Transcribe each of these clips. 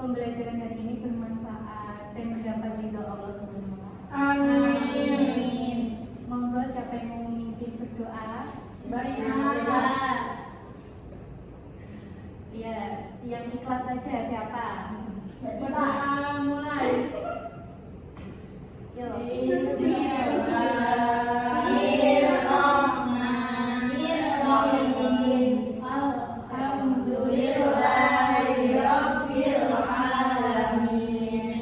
pembelajaran hari ini bermanfaat dan mendapat ridho Allah Subhanahu wa Ta'ala. Amin. Monggo siapa yang mau memimpin berdoa? Baik. Iya, yang ikhlas saja siapa? Berdoa mulai. Yuk. Bismillahirrahmanirrahim. Alhamdulillahirabbil alamin.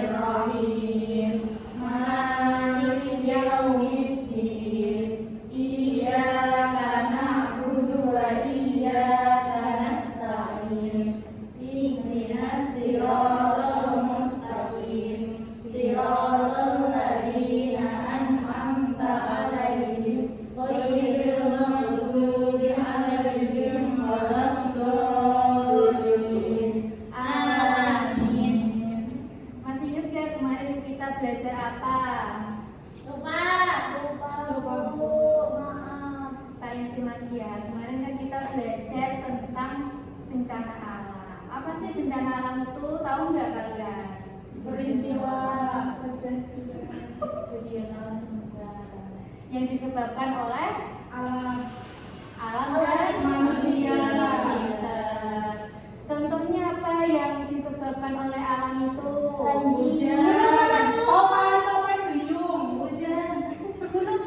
Ar-Rahmanirrahim. Maliki yaumiddin. Iyyaka na'budu wa iyyaka nasta'in. Ihdinas siratal mustaqim. Siratal ladzina an'amta 'alaihim ghairil maghdubi 'alaihim waladdallin. Amin. Masih ingat gak kemarin kita belajar apa? Lupa Bu. Maaf. Tak ingat lagi ya. Kemarin kan kita belajar tentang bencana alam. Apa sih bencana alam itu? Tahu nggak kalian? Peristiwa kejadian alam semesta Yang disebabkan oleh alam alam dan manusia. Contohnya apa yang disebabkan oleh alam itu? hujan. Topan beliung. Hujan.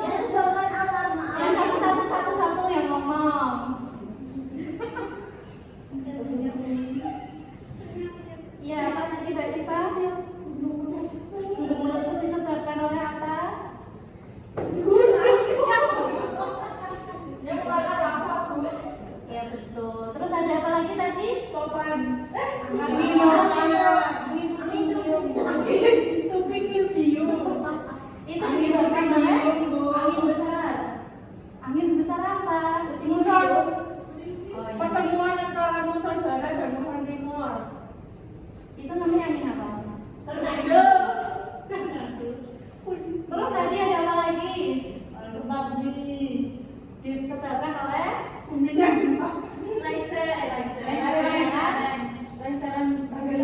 Ya sebabkan alam. Yang satu yang ngomong. Iya, apa tadi Mbak Siva? Gunung meletus disebabkan oleh apa? Yang bakal lava Bu. Ya betul. Terus ada apa lagi tadi? Topan. Angin puting beliung. Itu disebabkan oleh angin besar. angin besar apa? Muson. Oh, iya. Pertemuan antara muson barat dan muson timur. Itu namanya angin apa? Tornado. Terus tadi ada apa lagi? Gempa bumi. Disebabkan oleh Kumingan gempa. lengseran. Oke.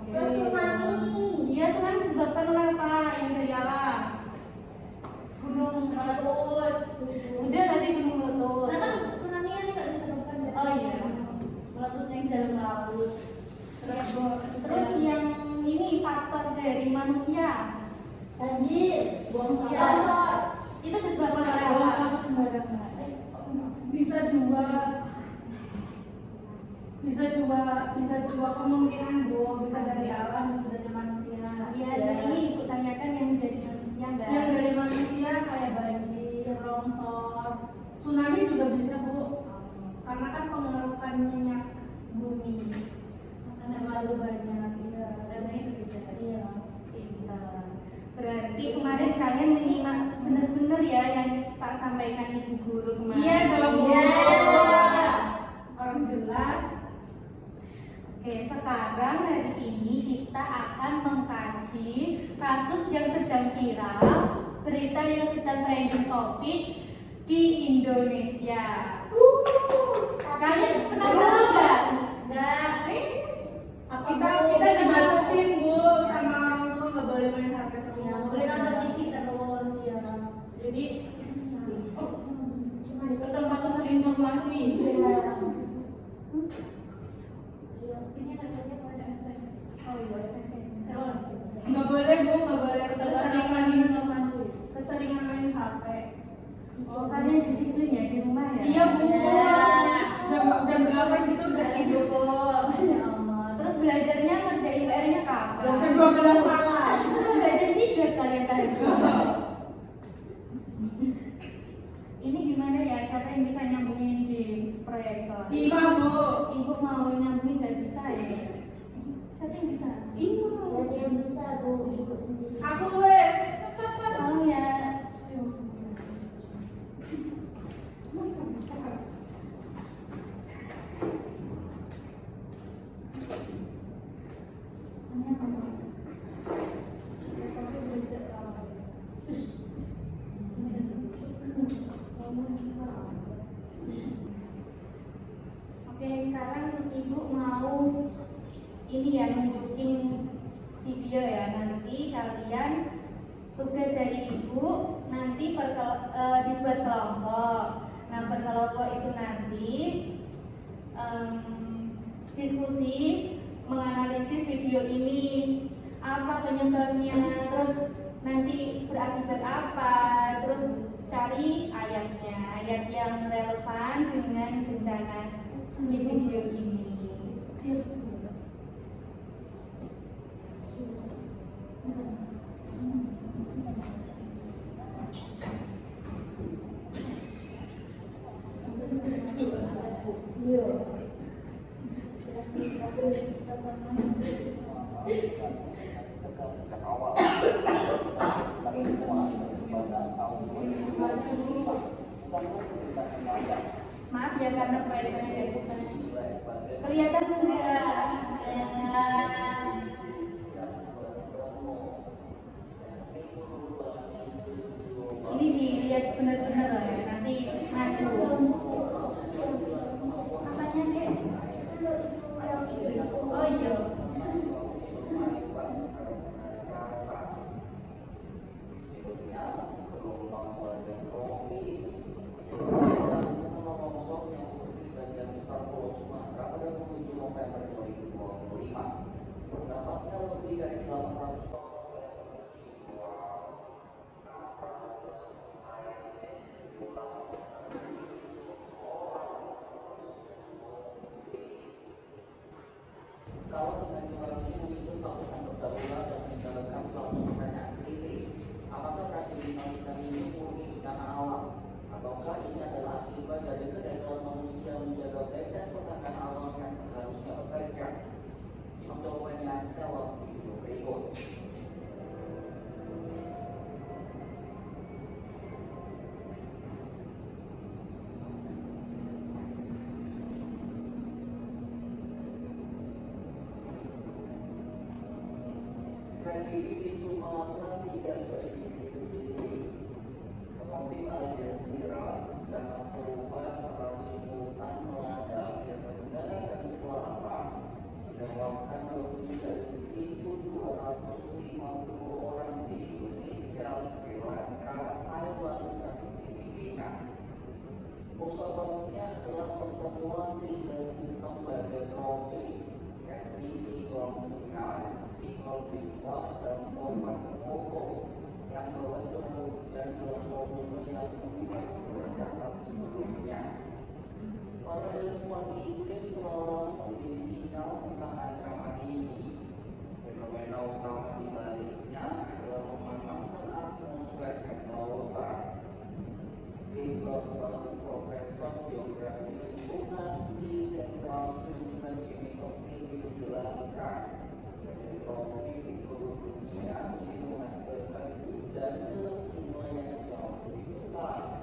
Terus tsunami. Iya, tsunami disebabkan oleh apa? Yang dari alam. Gunung meletus. Udah tadi gunung meletus. Nah kan tsunami kan bisa disebabkan dari Oh iya. meletusnya di dalam laut. Terus yang ini faktor dari manusia. tadi buang Iya. sampah. Itu disebabkan oleh Buang apa? sampah sembarangan. Bisa juga kemungkinan Bu, bisa dari alam, bisa dari manusia. Iya, dan ini ibu tanyakan yang dari manusia enggak? Yang dari manusia kayak banjir, longsor, tsunami juga bisa Bu, karena kan pengaruhan minyak bumi karena terlalu banyak. Iya, karena itu bisa. Iya. Pintar. Berarti kemarin kalian menyimak benar-benar ya yang Pak sampaikan ibu guru kemarin. Iya dong Bu. Iya. Orang jelas. Oke, sekarang hari ini kita akan mengkaji kasus yang sedang viral, berita yang sedang trending topik di Indonesia. Kalian penasaran nggak? Nggak. Kita dibatasin Bu sama orang tua, nggak boleh main HP semua. Boleh nonton TV terus. Ya. Jadi kesempatan selingkuh pasti. Oh iya, SMP. Nggak boleh Bu, nggak boleh keseringan main HP. Oh, kalian disiplin ya di rumah ya? Iya Bu. Jam 8 gitu udah tidur. Masya Allah. Terus belajarnya ngerjain PR-nya kapan? Jam 12 malam. Udah jam 3 sekalian tahajud. Ini gimana ya? Siapa yang bisa nyambungin di proyektor? 5 Bu. Ibu mau nyambungin nggak bisa ya? Siapa yang bisa? Yang bisa Bu. Aku Tolong ya. Oke, sekarang ibu mau ini ya nunjukin video ya. Nanti kalian tugas dari ibu nanti dibuat kelompok. Nah, per kelompok itu nanti diskusi menganalisis video ini, apa penyebabnya, terus nanti berakibat apa, terus cari ayat yang relevan dengan bencana di video ini. Sejak awal Maaf ya karena proyeknya dari sana. Kelihatan enggak? Ini dilihat benar-benar ya, nanti maju. Apanya deh? Oh iya. November 2025 dapatnya lebih dari 800 skala dengan jumlah ini memicu status tanggap darurat dan meninggalkan suatu pertanyaan kritis. Apakah tragedi Natuna ini murni bencana alam ataukah ini adalah akibat dari kegagalan manusia menjaga baik dan pertahanan alam yang seharusnya bekerja? Simak jawabannya dalam video berikut. Tragedi di Sumatera tidak berdiri sendiri. Mengutip Al Jazeera, bencana serupa secara simultan melanda Asia Tenggara dan Selatan, menewaskan lebih dari 1.250 orang di Indonesia, Sri Lanka, Thailand, dan Filipina. Musababnya adalah pertemuan tiga sistem badai tropis, yakni siklon Sinar, siklon Bintang, dan ombak Koto yang membawa curah hujan dalam volume yang lebih tercatat sebelumnya. Para ilmuwan iklim telah memberi sinyal tentang ancaman ini. Fenomena utama di baliknya adalah pemanasan atmosfer dan lautan. Steve Lawton, Profesor Geografi Lingkungan di Central Queensland University menjelaskan, badai tropis di seluruh dunia ini menghasilkan hujan dalam jumlah yang jauh lebih besar.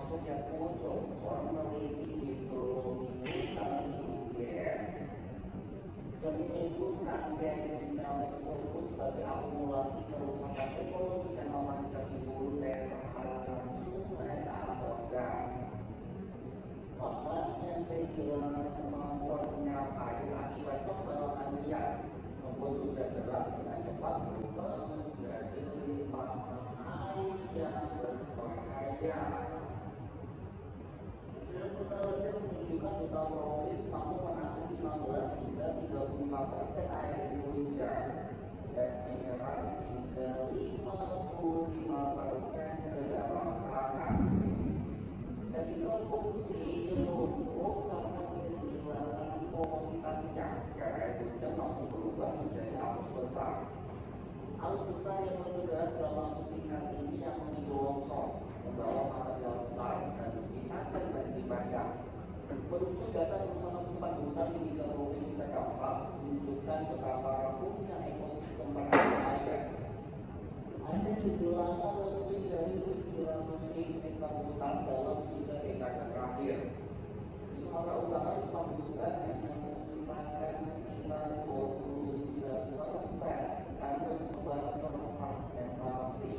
Suryatmojo, seorang peneliti hidrologi hutan di UGM, yang menyebut rangkaian bencana tersebut sebagai akumulasi kerusakan ekologi jangka panjang di hulu daerah aliran sungai atau gas. Bahkan yang kehilangan kemampuan menyerap air akibat pembalakan liar membuat hujan deras dengan cepat berubah menjadi limpasan air yang berbahaya. Hasil penelitian menunjukkan hutan tropis mampu menahan 15 hingga 35% air yang hujan dan menyerap hingga 55% ke dalam tanah. Ketika fungsi ini lumpuh karena kehilangan porositasnya, air hujan langsung berubah menjadi arus besar. Arus besar yang mencegah selama singkat ini yang memicu longsor, membawa material besar dan menciptakan banjir bandang. Merujuk data bersama tempat hutan di 3 provinsi terdampak menunjukkan betapa rapuhnya ekosistem pada wilayah. Aceh kehilangan lebih dari 700.000 hektar hutan dalam 3 dekade terakhir. Di Sumatera Utara, hutan hutan hanya menyisakan sekitar 29% karena sebaran fragmentasi.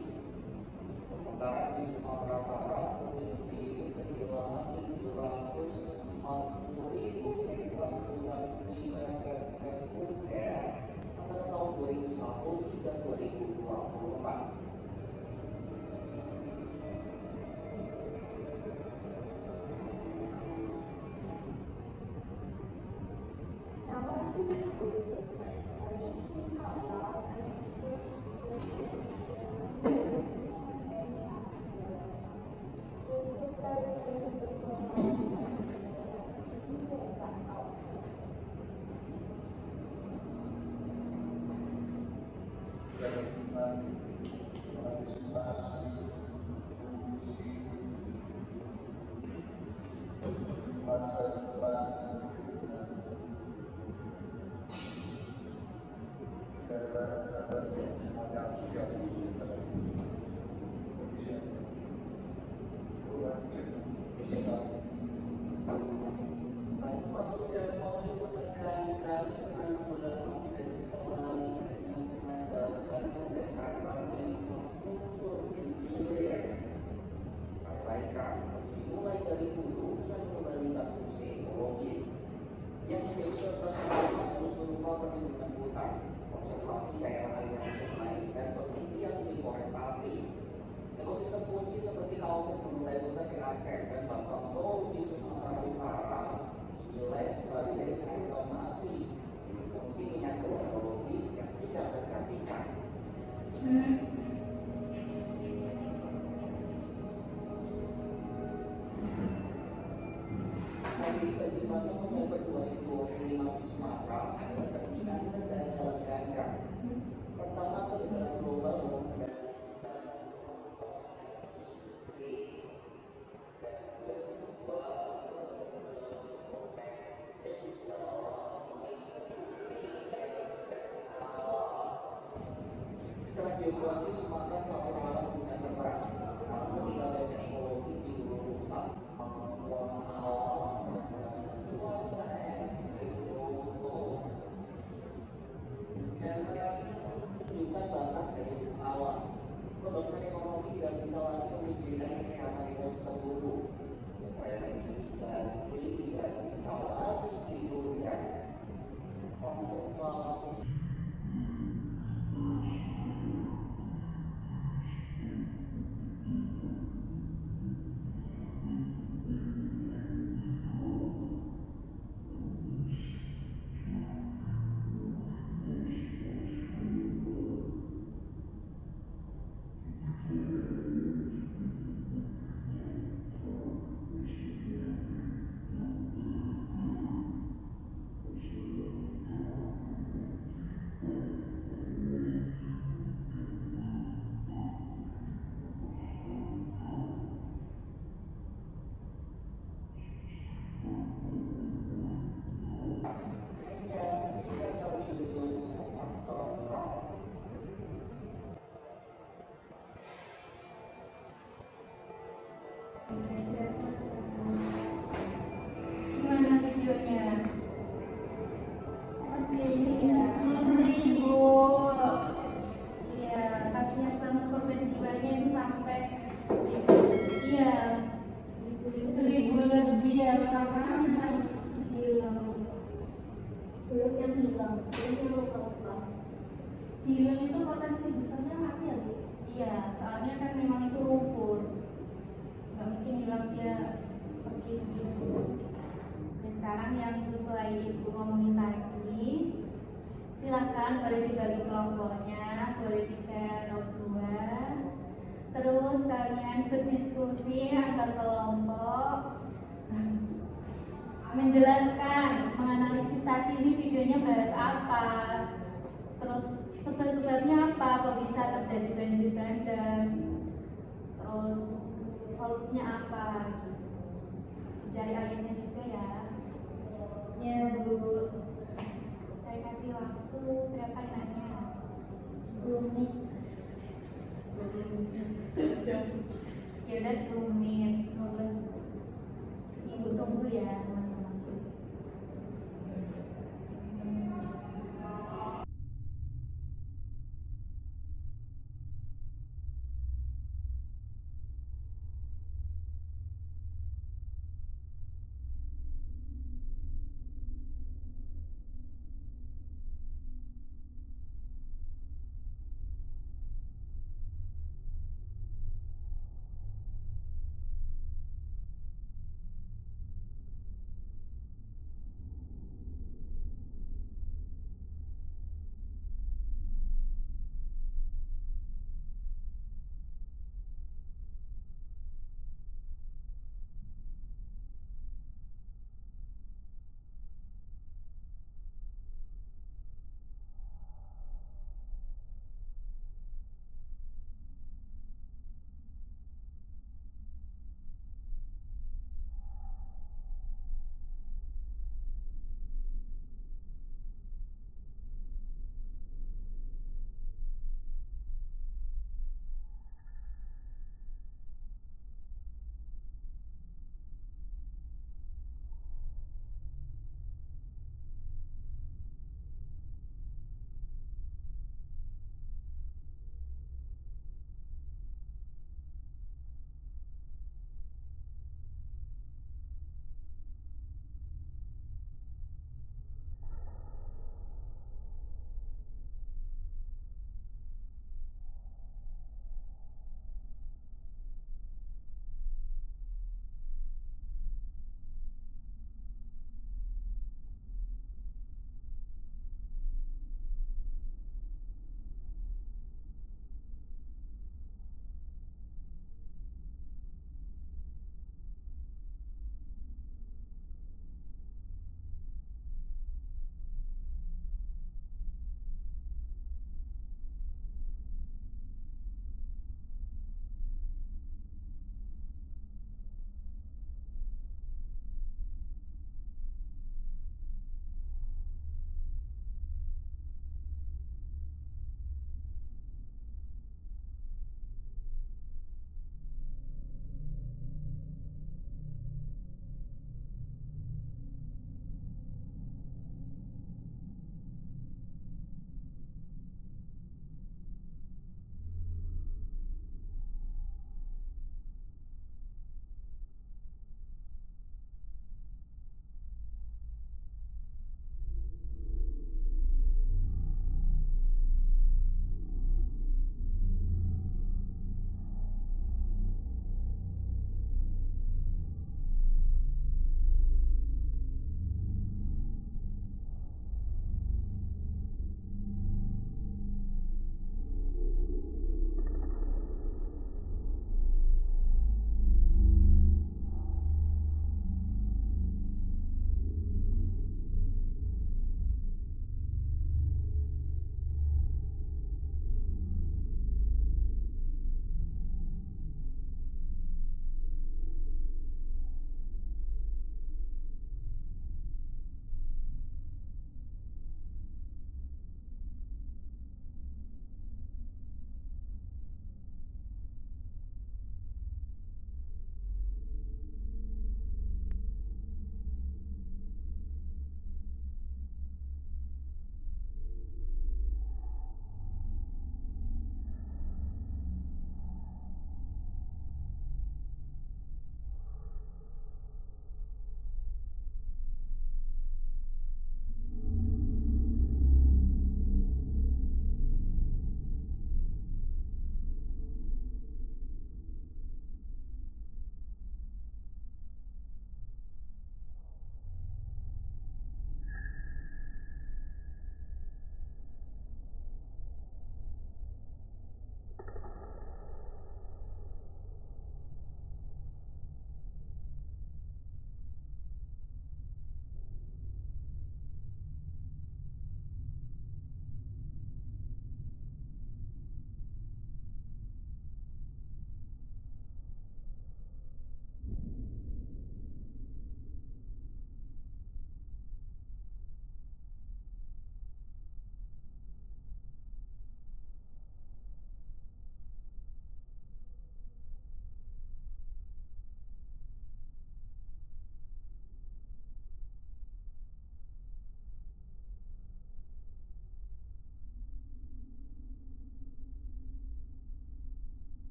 Sementara di Sumatera Barat, provinsi kehilangan 740.000 hektar hutan primer sekunder antara tahun 2001 hingga 2024. Mulai dari hulu yang mengembalikan fungsi ekologis yang menjadi contoh pertama harus berupa perlindungan hutan, konservasi daerah aliran sungai, dan penghentian deforestasi. Ekosistem kunci seperti kawasan gunung besar di Aceh dan Bangka di Sumatera Utara dinilai sebagai harga mati, fungsi menyangkut ekologis yang tidak tergantikan. Hari banjir bandang November 2025 di Sumatera adalah cerminan kegagalan ganda. Pertama, kegagalan global dalam secara geografis Sumatera selalu mengalami hujan lebat. Namun ketika dampak ekologis di hulu pusat menunjukkan batas dari alam. Pembangunan ekonomi tidak bisa lagi memikirkan kesehatan ekosistem hulu. Upaya mitigasi tidak bisa lagi dihidupkan. Konservasi Iya. Ngeri, Bu. Iya, kasihan banget korban jiwanya yang sampai 1000. Iya. 1000 lebih ya, orang-orang hilang. Belum yang hilang, belum yang luka-luka. Hilang itu potensi besarnya mati ya, Bu? Iya, soalnya kan memang itu lumpur. Nggak mungkin hilang dia pergi gitu. Oke, sekarang yang sesuai Ibu ngomongin tadi, silakan boleh dibagi kelompoknya, boleh 3 atau 2. Terus kalian berdiskusi antar kelompok, menjelaskan, menganalisis tadi ini videonya bahas apa, terus sebab-sebabnya apa kok bisa terjadi banjir bandang, terus solusinya apa gitu. Dicari ayatnya juga ya. Ya Bu, saya kasih waktu berapa enaknya? 10 menit. Ya udah 10 menit, 15. Ibu tunggu ya teman-teman.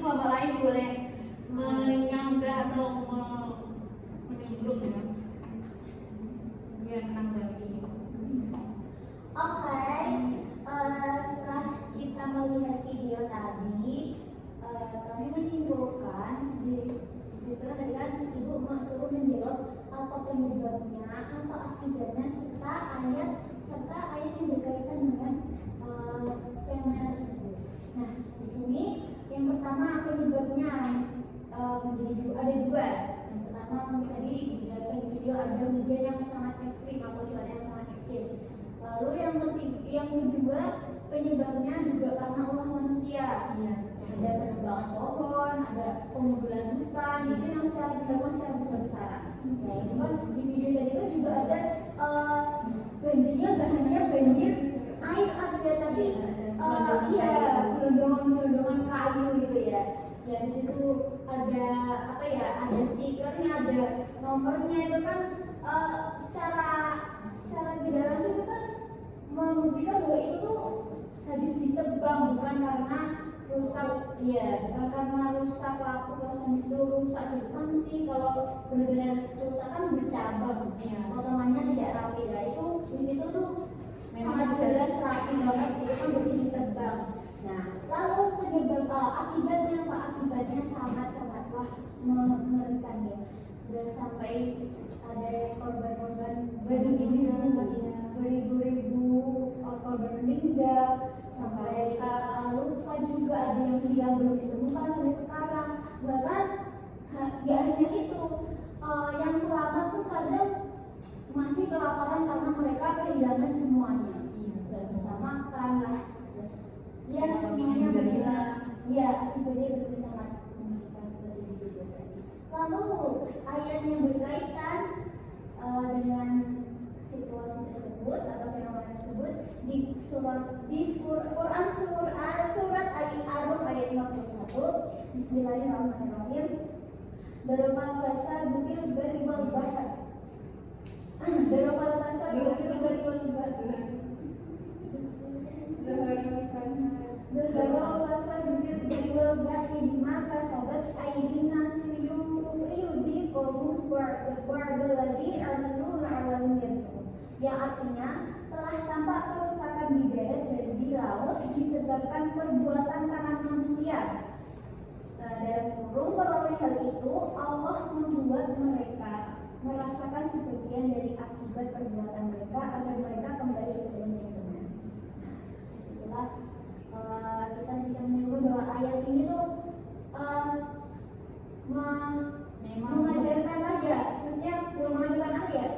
kelompok lain boleh menyanggah atau menimbrung ya. Dia menanggapi. Oke, setelah kita melihat video tadi, kami menyimpulkan di situ tadi kan ibu suruh menjawab apa penyebabnya, apa akibatnya, serta ayat yang berkaitan dengan fenomena tersebut. Nah, di sini yang pertama penyebabnya ada dua. Yang pertama mungkin tadi dijelaskan di video ada hujan yang sangat ekstrim atau cuaca yang sangat ekstrim. Lalu yang kedua penyebabnya juga karena ulah manusia. Iya. Ada penebangan pohon, ada pemudulan hutan, itu yang dilakukan secara besar-besaran. Ya, itu kan di video tadi kan juga ada banjirnya gak hanya banjir air aja tapi gelondongan kayu gitu ya. Ya di situ ada ada stikernya, ada nomornya, itu kan secara tidak langsung itu kan membuktikan bahwa itu tuh habis ditebang, bukan karena rusak, bukan karena rusak terus habis itu rusak gitu kan. Mesti kalau benar-benar rusak kan bercabang, potongannya tidak rapi. Nah itu di situ tuh sangat jelas rapi banget, itu kan berarti ditebang. Nah lalu penyebab akibatnya apa? Akibatnya sangatlah mengerikan ya. Udah sampai ada korban-korban beribu-ribu korban meninggal, sampai lupa juga ada yang hilang belum ditemukan sampai sekarang. Bahkan gak hanya itu, yang selamat pun kadang masih kelaparan karena mereka kehilangan semuanya. Gak bisa makan lah, terus semuanya berhilang. Akibatnya begitu sangat mengerikan seperti itu tadi. Lalu ayat yang berkaitan dengan situasi tersebut atau fenomena tersebut di Quran surat Al-A'raf ayat 51. Bismillahirrahmanirrahim. Darafal fasadu fil barri wal bahr. Darafal fasadu fil barri wal bahr. Darafal fasadu fil barri wal bahri bima kasabat aydin nas liyudhiqahum ba'dalladzi amanu la'allahum yarji'un. Yang artinya telah tampak kerusakan di darat dan di laut disebabkan perbuatan tangan manusia. Dalam kurung melalui hal itu Allah membuat mereka merasakan sebagian dari akibat perbuatan mereka agar mereka kembali ke jalan yang benar. Disitulah kita bisa menyimpulkan bahwa ayat ini tuh mengajarkan aja, maksudnya belum mengajarkan aja ya,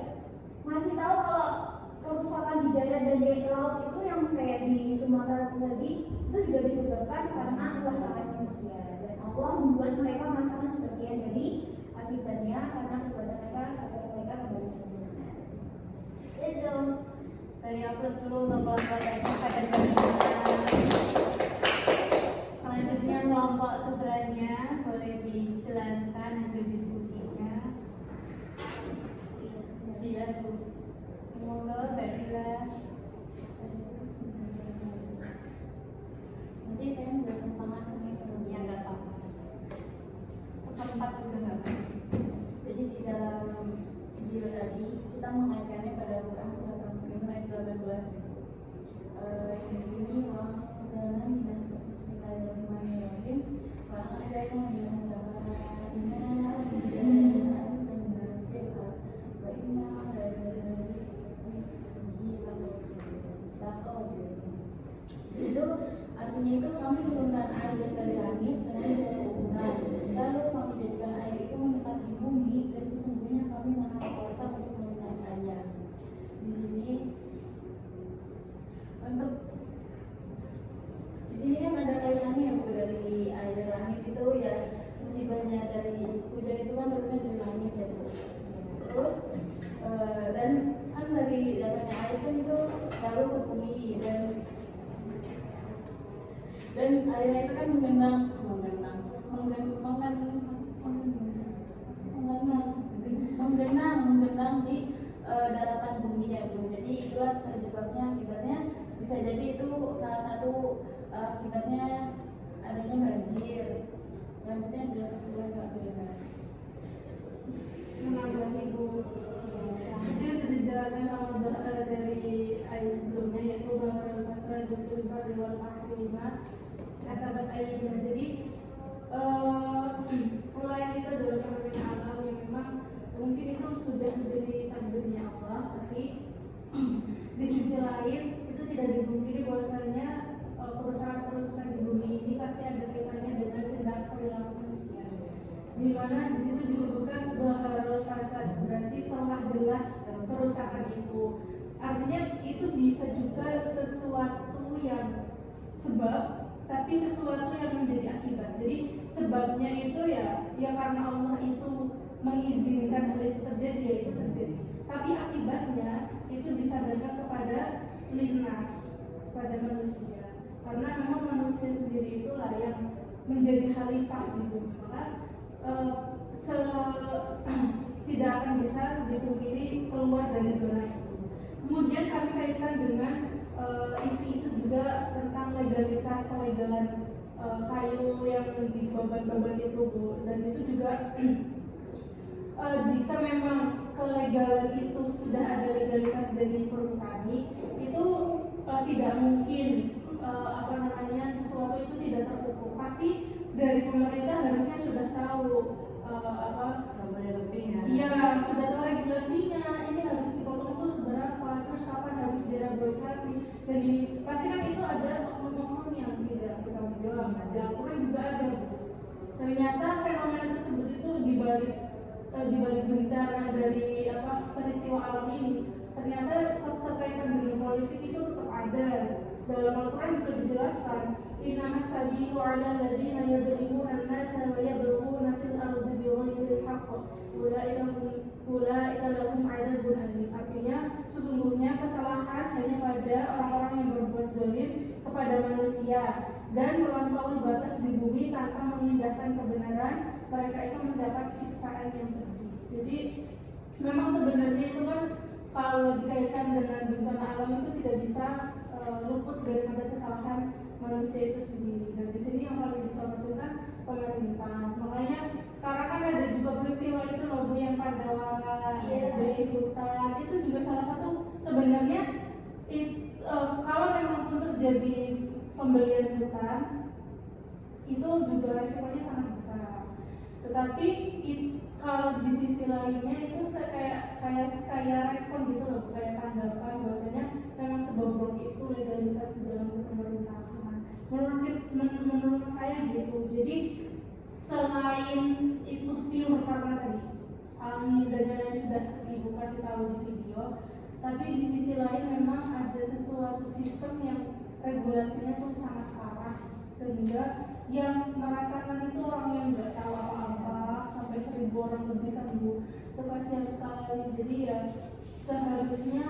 masih tahu kalau kerusakan di darat dan di laut itu yang kayak di Sumatera tadi itu juga disebabkan karena ulah tangan manusia, dan Allah membuat mereka merasakan sebagian dari akibatnya karena perbuatan mereka agar mereka kembali ke jalan benar. Itu Dari aku dulu untuk kelompok SMP dan kemudian selanjutnya kelompok saudaranya boleh dijelaskan hasil diskusinya. Dia tuh monggo Mbak Dila. Nanti saya menjelaskan sama sebelumnya Nggak apa-apa. Seperempat juga nggak apa-apa. Jadi di dalam video tadi kita mengaitkannya pada Quran surat Al-Mu'minun ayat 18. Ini orang jalan dan bismillahirrahmanirrahim. Ada yang biasa itu artinya itu kami menurunkan air dari langit dengan suatu ukuran, lalu kami jadikan air itu menetap di bumi, dan sesungguhnya kami maha kuasa untuk mengenaikannya. Di sini kan ada kaitannya ya Bu, dari air langit itu ya, musibahnya dari hujan itu kan turunnya dari langit ya Bu. Terus dan kan dari datangnya air kan itu lalu ke bumi, dan airnya itu kan menggenang di daratan bumi ya Bu. Jadi itulah penyebabnya, akibatnya bisa jadi itu salah satu akibatnya adanya banjir. Selanjutnya adalah akibat gak beres. Menambah ibu itu dijelaskan sama dari ayat sebelumnya, yaitu bahwa al-fasal dufilbar lewat lima asabat ayatnya. Jadi selain itu adalah fenomena alam yang memang mungkin itu sudah menjadi takdirnya Allah, tapi di sisi lain itu tidak dipungkiri bahwasanya kerusakan-kerusakan di bumi ini pasti ada kaitannya dengan tindak perilaku manusia. Di mana di situ disebutkan baharul fasad, berarti telah jelas kerusakan itu. Artinya itu bisa juga sesuatu yang sebab, tapi sesuatu yang menjadi akibat. Jadi sebabnya itu ya karena Allah itu mengizinkan hal itu terjadi, ya itu terjadi. Tapi akibatnya itu disadarkan kepada linnas, kepada manusia. Karena memang manusia sendiri itulah yang menjadi khalifah di bumi. Maka tidak akan bisa dipungkiri keluar dari zona itu. Kemudian kami kaitkan dengan isu-isu juga tentang legalitas kelegalan kayu yang dibabat-babat itu, Bu. Dan itu juga jika memang kelegalan itu sudah ada legalitas dari perhutani, itu tidak mungkin sesuatu itu tidak terpupuk. Pasti dari pemerintah harusnya sudah tahu nggak boleh lebih ya. Iya, sudah tahu regulasinya, ini harus dipotong itu seberapa, terus kapan harus diregularisasi, dan ini pasti kan itu ada oknum-oknum yang tidak bertanggung jawab. Di Al-Quran juga ada. Ternyata fenomena tersebut itu dibalik bencana dari peristiwa alam ini, ternyata terkaitan dengan politik itu tetap ada. Dalam Al-Quran juga dijelaskan, innamas sabilu 'alal ladzina yadhlimuna an-nasa wa yabghuna fil ardi bighairil haqq ulaika lahum 'adzabun alim. Artinya sesungguhnya kesalahan hanya pada orang-orang yang berbuat zalim kepada manusia dan melampaui batas di bumi tanpa mengindahkan kebenaran, mereka itu mendapat siksaan yang pedih. Jadi memang sebenarnya itu kan kalau dikaitkan dengan bencana alam itu tidak bisa luput daripada kesalahan manusia itu sendiri. Dan di sini yang paling disorotkan pemerintah. Makanya sekarang kan ada juga peristiwa itu loh, Bu, yang Pandawa di hutan. Itu juga salah satu sebenarnya kalau memang pun terjadi pembelian hutan itu juga resikonya sangat besar. Tetapi kalau di sisi lainnya itu kayak respon gitu loh, kayak tanggapan bahwasanya memang sebobrok itu legalitas di dalam pemerintahan. Menurut saya gitu. Jadi selain itu pure karena tadi Ami dan yang lain sudah ibu kasih tahu di video, tapi di sisi lain memang ada sesuatu sistem yang regulasinya tuh sangat parah, sehingga yang merasakan itu orang yang nggak tahu apa-apa, sampai 1000 orang lebih kan, Bu. Itu kasihan sekali. Jadi ya seharusnya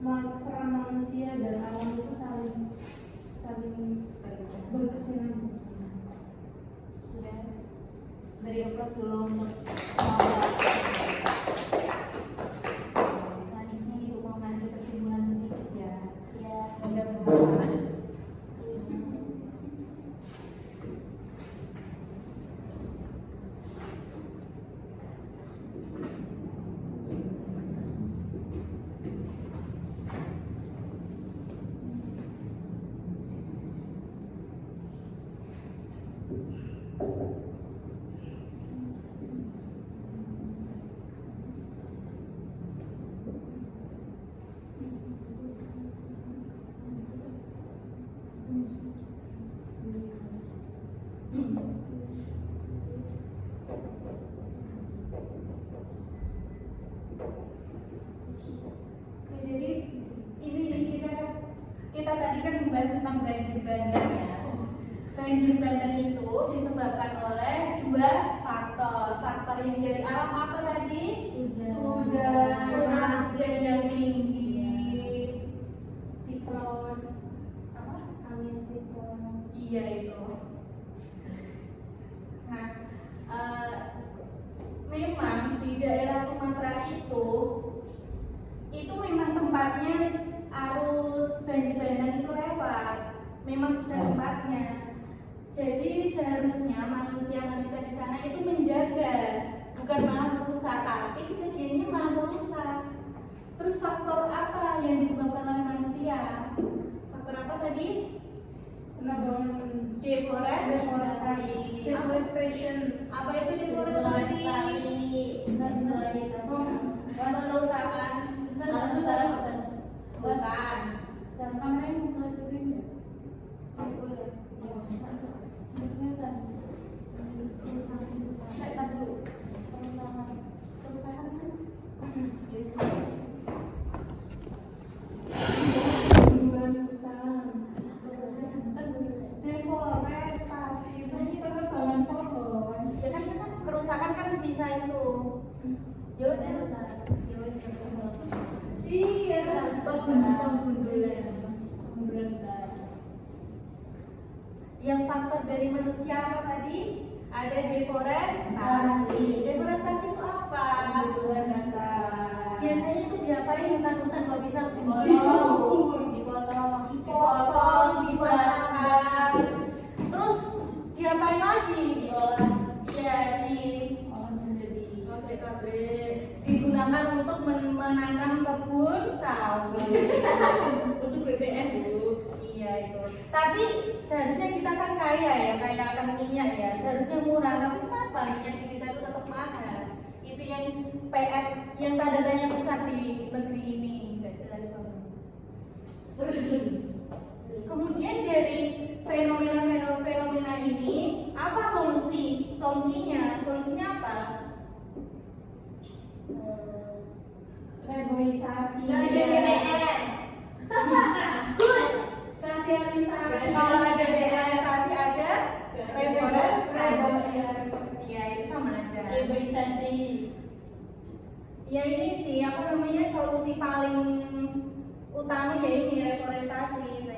peran manusia dan alam itu saling berkesinambungan. Sudah beri aplaus dulu untuk selanjutnya Ibu mau ngasih kesimpulan sedikit ya. Mudah-mudahan. Jadi ini kita tadi kan membahas tentang banjir bandang ya. Banjir bandang itu disebabkan oleh dua faktor yang dari alam apa tadi? Curah hujan yang tinggi, Siklon, angin siklon. iya itu. Nah, memang di daerah Sumatera itu memang tempatnya arus banjir bandang itu lewat, memang sudah tempatnya. Jadi seharusnya manusia di sana itu menjaga, bukan malah merusak, tapi kejadiannya malah merusak. Terus faktor apa yang disebabkan oleh manusia? Faktor apa tadi? Penambangan Deforestation. Apa itu deforestasi? Perusahaan. Bukan. Kameranya buka screen ya? Deforestasi penebangan pohon. Ya kan kerusakan kan bisa itu. Ya udah rusak. Iya. Yang faktor dari manusia apa tadi? Ada deforestasi. Deforestasi itu apa? Biasanya tuh diapain hutan-hutan nggak bisa dipotong, dibakar. Terus diapain lagi? Iya, pabrik-pabrik digunakan untuk menanam kebun sawit untuk BBM Bu. Iya itu. Tapi seharusnya kita kan kaya ya, kaya akan minyak ya. Seharusnya murah, tapi kenapa minyak di kita itu tetap mahal? Itu yang PR, yang tanda tanya besar di negeri ini, nggak jelas banget. Kemudian dari fenomena ini apa solusinya apa? Reboisasi. Sosialisasi. Kalau ada deforestasi ada reforestasi. Ya itu sama aja. Reboisasi. Ya ini sih apa namanya solusi paling utama ya ini reforestasi.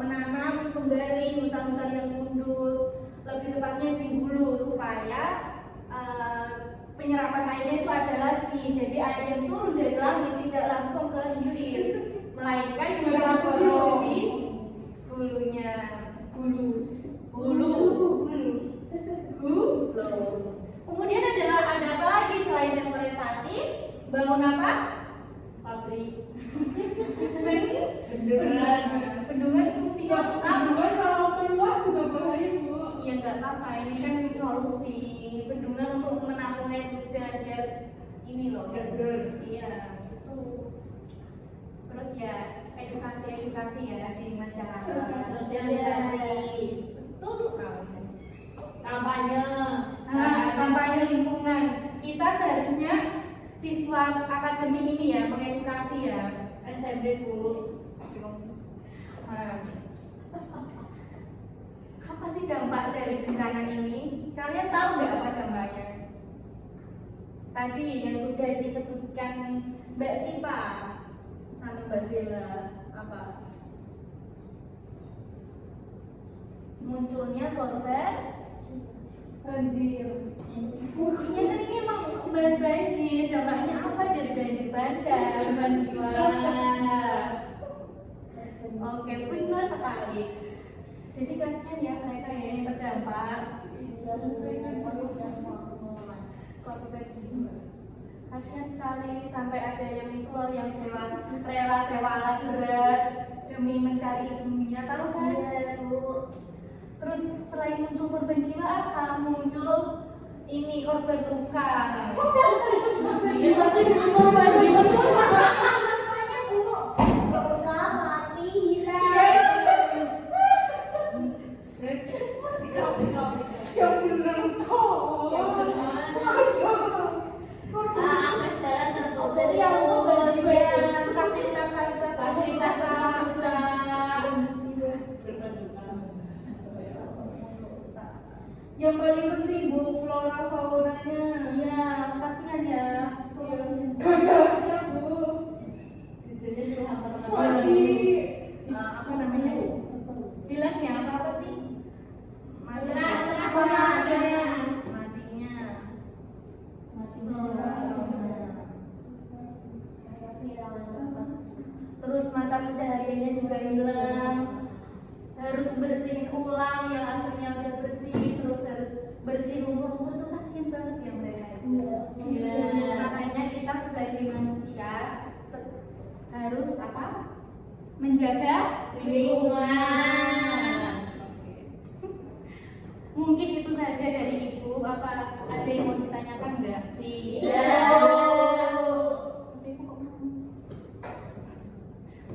Menanam kembali hutan-hutan yang mundur, lebih tepatnya di hulu supaya penyerapan airnya itu ada lagi. Jadi air yang turun dari langit tidak langsung ke hilir, melainkan diserap dulu di hulunya. Hulu. Kemudian ada apa lagi selain deforestasi? Bangun apa? Pabrik. Bendungan fungsinya untuk apa? Bendungan kalau keluar juga bahaya Bu. Iya nggak apa-apa, ini kan solusi. Bendungan untuk menampung air hujan biar ini loh. Iya, itu. Terus ya edukasi ya di masyarakat. Sosialisasi. Betul sekali. Kampanye lingkungan. Kita seharusnya siswa akademik ini ya mengedukasi ya. SMP 10. Apa sih dampak dari bencana ini? Kalian tahu nggak apa dampaknya? Tadi yang sudah disebutkan Mbak Sipa sama Mbak Bella apa? Munculnya korban Banjir. Ya kan ini emang bahas banjir. Dampaknya apa dari banjir bandang? Oke, benar sekali. Jadi kasihan ya mereka ya yang terdampak. Kasihan sekali sampai ada yang itu loh yang rela sewa alat berat demi mencari ibunya, tahu kan? Terus selain muncul korban jiwa apa? Muncul ini korban luka. Korban jiwa Yang benar kok. akses jalan terputus. Fasilitas Yang paling penting Bu, flora faunanya. Iya, kasihan ya. Gajahnya Bu. Apa namanya? Bilangnya apa sih? Matinya. Terus mata pencahariannya juga hilang. Harus bersihin rumput tuh kasihan banget ya mereka itu. Iya. Makanya kita sebagai manusia harus apa? Menjaga lingkungan. Mungkin itu saja dari Ibu. Apa ada yang mau ditanyakan enggak? Tidak. Ibu kok mau?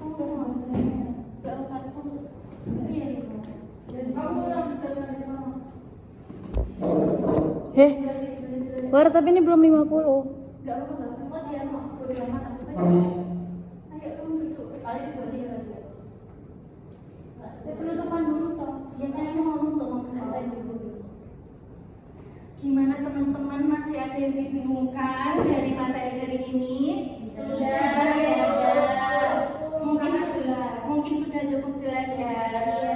Oh, enggak lepas tuh. Iya, Ibu. Kamu udah bicara di sana. Baru tapi ini belum 50. Enggak apa-apa. Oh, dia mau bodo amat aku kan. Ayo kamu duduk. Paling dua dia lagi. Ya penutupan dulu toh. Ya kayaknya mau nutup mau selesai dulu. Gimana teman-teman, masih ada yang dibingungkan dari materi hari ini? Sudah. Mungkin sudah cukup jelas ya. Iya.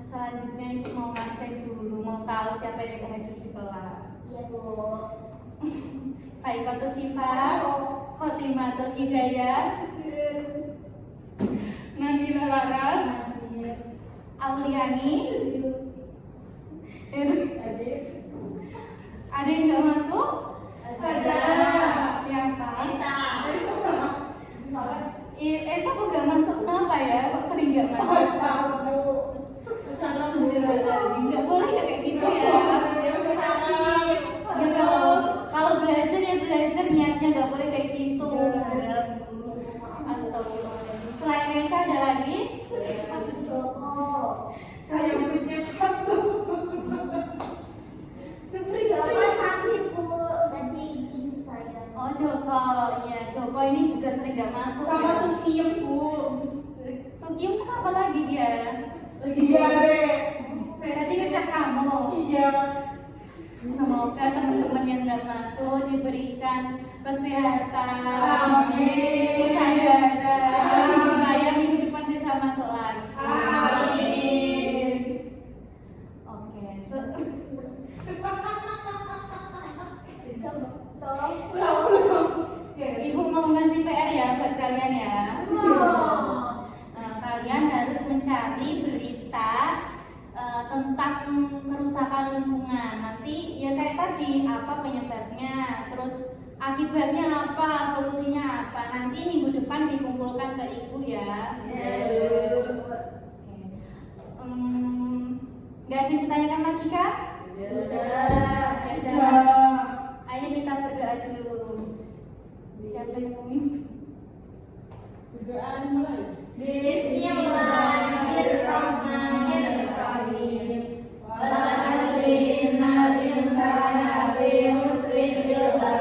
Selanjutnya Ibu mau ngecek dulu, mau tahu siapa yang hadir di kelas. Iya, Bu. Faifatul Syifa, Khotimatul Hidayah, Nadira Laras, Auliani. Ada yang nggak masuk? Ada. Siapa? Esa kok nggak masuk, kenapa ya? Kok sering nggak masuk? Beneran lagi, nggak boleh ya kayak gitu ya. Ya kalau belajar ya belajar, niatnya nggak boleh kayak gitu. Astagfirullahaladzim. Selain Esa ada lagi? Joko. Saya punya satu. Joko sakit, Bu. Tadi di sini saya. Oh Joko, iya Joko ini juga sering nggak masuk. Sama ya. Tukiem, Bu. Tukium kenapa lagi dia? Iya, Dek. Tadi ngecek kamu. Iya. Semoga teman-teman yang nggak masuk diberikan kesehatan, Amin. kesadaran, supaya minggu depan bisa masuk lagi. Amin. Oke, Ibu mau ngasih PR ya buat kalian ya. Kalian harus mencari berita tentang kerusakan lingkungan. Nanti ya kayak tadi, apa penyebabnya, terus akibatnya apa, solusinya apa. Nanti minggu depan dikumpulkan ke Ibu ya. Nggak ada yang ditanyakan lagi kan? Sudah. Ayo kita berdoa dulu. Siapa yang mau minta? Berdoa mulai. Bismillahirrahmanirrahim. Wal'asrina insana fi husrin illa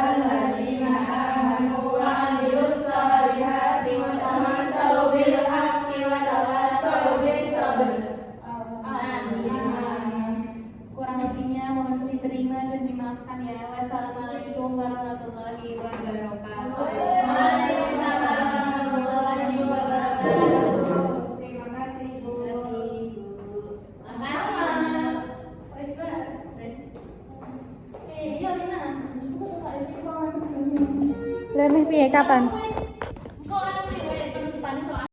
alladziina aamanu wa 'amilus shalihati wa tawassaw bil haqqi wa tawassaw bis sabr. Amin. Kurang lebihnya mohon diterima dan dimaafkan ya. Wassalamualaikum warahmatullahi wabarakatuh. Waalaikumsalam warahmatullahi wabarakatuh. Terima kasih, Bu. Iya, Lina. Lemeh piye kapan?